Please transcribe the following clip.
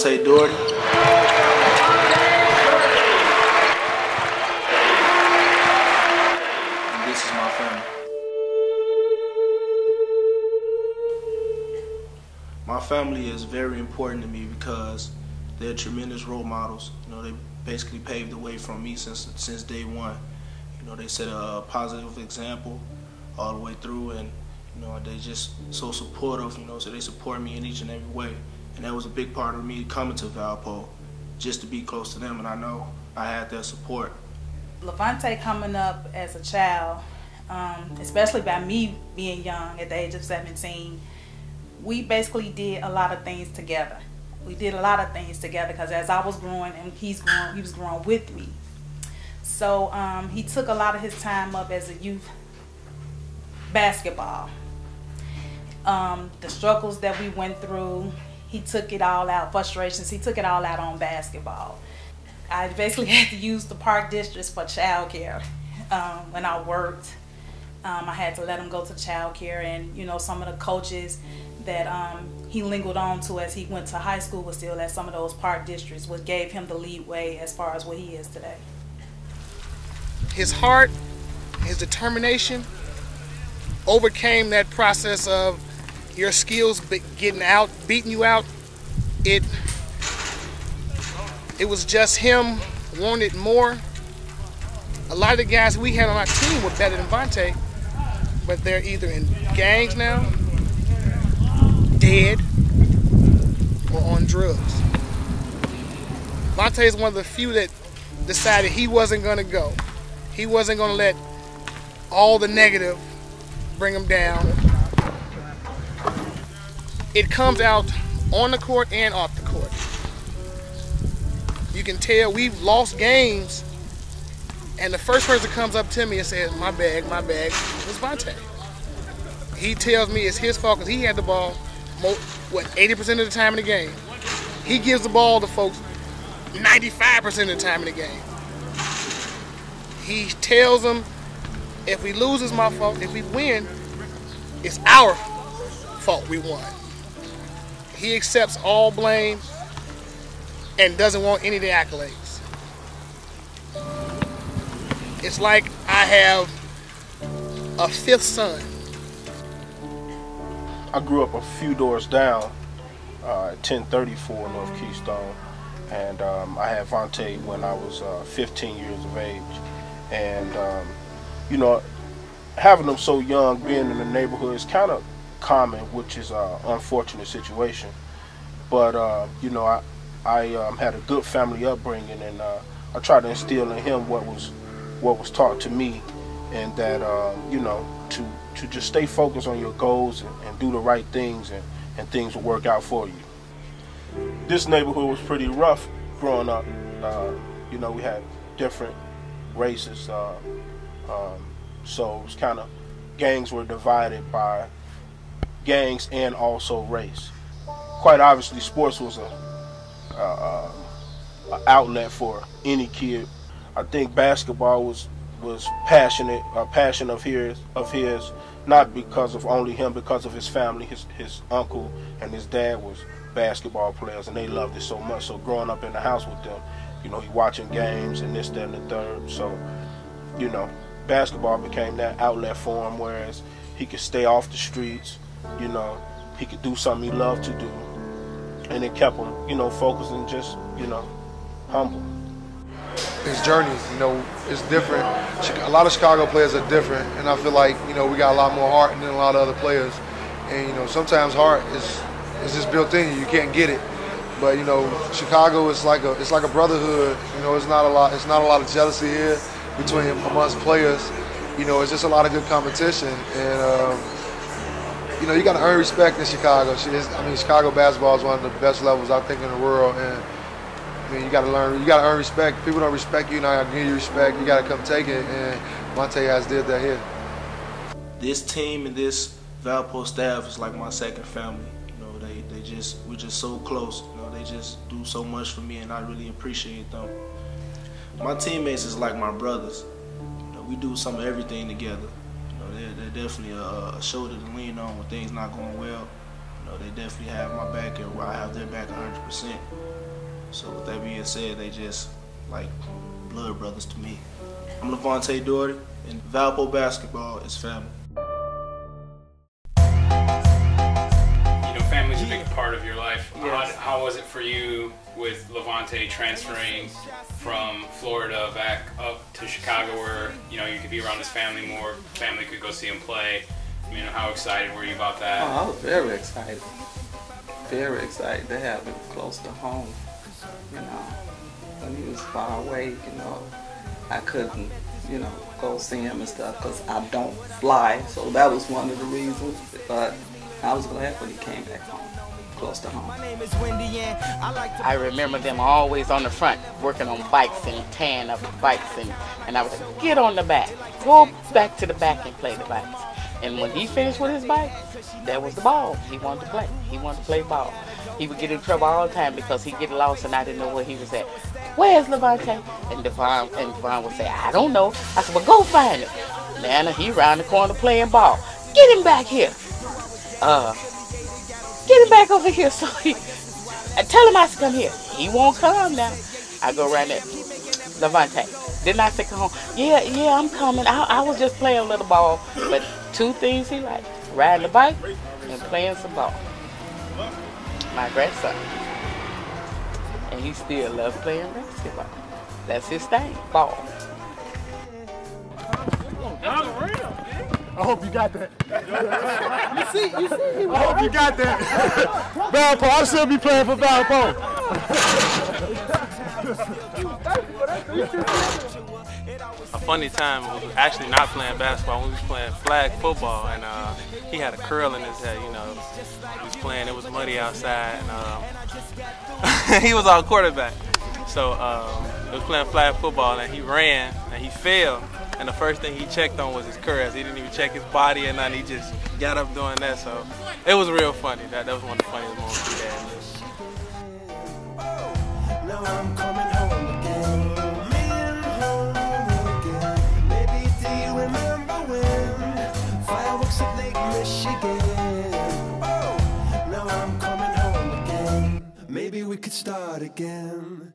LaVonte Dority. And this is my family. My family is very important to me because they're tremendous role models. You know, they basically paved the way for me since day one. You know, they set a positive example all the way through, and you know, they just so supportive. You know, so they support me in each and every way, and that was a big part of me coming to Valpo, just to be close to them, and I know I had their support. LaVonte coming up as a child, especially by me being young at the age of 17, we basically did a lot of things together. We did a lot of things together because as I was growing and he was growing with me. So he took a lot of his time up as a youth basketball. The struggles that we went through, he took it all out, frustrations, he took it all out on basketball. I basically had to use the park districts for childcare when I worked. I had to let him go to childcare, and you know, some of the coaches that he lingered on to as he went to high school was still at some of those park districts, which gave him the leadway as far as what he is today. His heart, his determination overcame that process of your skills getting out, beating you out. It was just him wanted more. A lot of the guys we had on our team were better than Vontae, but they're either in gangs now, dead, or on drugs. Vontae is one of the few that decided he wasn't going to go. He wasn't going to let all the negative bring him down. It comes out on the court and off the court. You can tell we've lost games, and the first person comes up to me and says, my bag, was Vontae. He tells me it's his fault because he had the ball, 80% of the time in the game. He gives the ball to folks 95% of the time in the game. He tells them, if we lose, it's my fault. If we win, it's our fault we won. He accepts all blame and doesn't want any of the accolades. It's like I have a fifth son. I grew up a few doors down at 1034 North Keystone, and I had Vontae when I was 15 years of age. And, you know, having them so young, being in the neighborhood is kind of common, which is an unfortunate situation. But, you know, I had a good family upbringing, and I tried to instill in him what was taught to me, and that, you know, to just stay focused on your goals and do the right things, and things will work out for you. This neighborhood was pretty rough growing up. You know, we had different races, so it was kind of, gangs were divided by gangs and also race. Quite obviously, sports was a outlet for any kid. I think basketball was a passion of his, not because of only him, because of his family. His uncle and his dad was basketball players, and they loved it so much. So growing up in the house with them, you know, he watching games and this, that, and the third. So, you know, basketball became that outlet for him, whereas he could stay off the streets, you know, he could do something he loved to do. And it kept him, you know, focused and just, you know, humble. His journey, you know, is different. A lot of Chicago players are different, and I feel like, you know, we got a lot more heart than a lot of other players. And, you know, sometimes heart is just built in you. You can't get it. But, you know, Chicago is like a brotherhood. You know, it's not a lot of jealousy here amongst players. You know, it's just a lot of good competition, and you know, you got to earn respect in Chicago. I mean, Chicago basketball is one of the best levels I think in the world, and I mean, you got to earn respect. People don't respect you, now I give you respect. You got to come take it, and Vontae has did that here. This team and this Valpo staff is like my second family. You know, we're just so close. You know, they just do so much for me, and I really appreciate them. My teammates is like my brothers. You know, we do some of everything together. You know, they're definitely a shoulder to lean on when things not going well. You know, they definitely have my back, and I have their back 100%. So with that being said, they just like blood brothers to me. I'm LaVonte Dority, and Valpo basketball is family. Family's a big part of your life. Yes. How was it for you with LaVonte transferring from Florida back up to Chicago, where you could be around his family more, family could go see him play? How excited were you about that? Oh, I was very excited. Very excited to have him close to home. When he was far away, I couldn't, go see him and stuff because I don't fly. So that was one of the reasons. But I was glad when he came back home, close to home. I remember them always on the front, working on bikes and tearing up the bikes, and I was like, get on the back, go back to the back and play the bikes. And when he finished with his bike, that was the ball. He wanted to play. He wanted to play ball. He would get in trouble all the time because he'd get lost and I didn't know where he was at. Where's LaVonte? And Devon would say, I don't know. I said, well, go find him. Nana, he around the corner playing ball. Get him back here. Get him back over here. So tell him I should come here. He won't come now. I go around there. LaVonte, didn't I say come home? Yeah, I'm coming. I was just playing a little ball. But two things he liked, riding the bike and playing some ball. My grandson. And he still loves playing basketball. That's his thing, ball. I hope you got that. You see, I hope you got that. Valpo, I should be playing for Valpo. A funny time was actually not playing basketball. We was playing flag football, and he had a curl in his head. He was playing. It was muddy outside, and he was our quarterback. So he was playing flag football, and he ran, and he fell. And the first thing he checked on was his curls. He didn't even check his body or nothing. He just got up doing that. So it was real funny. That was one of the funniest moments we had. Now I'm coming home again. Baby, do you remember when fireworks at Lake Michigan? Now I'm coming home again. Maybe we could start again.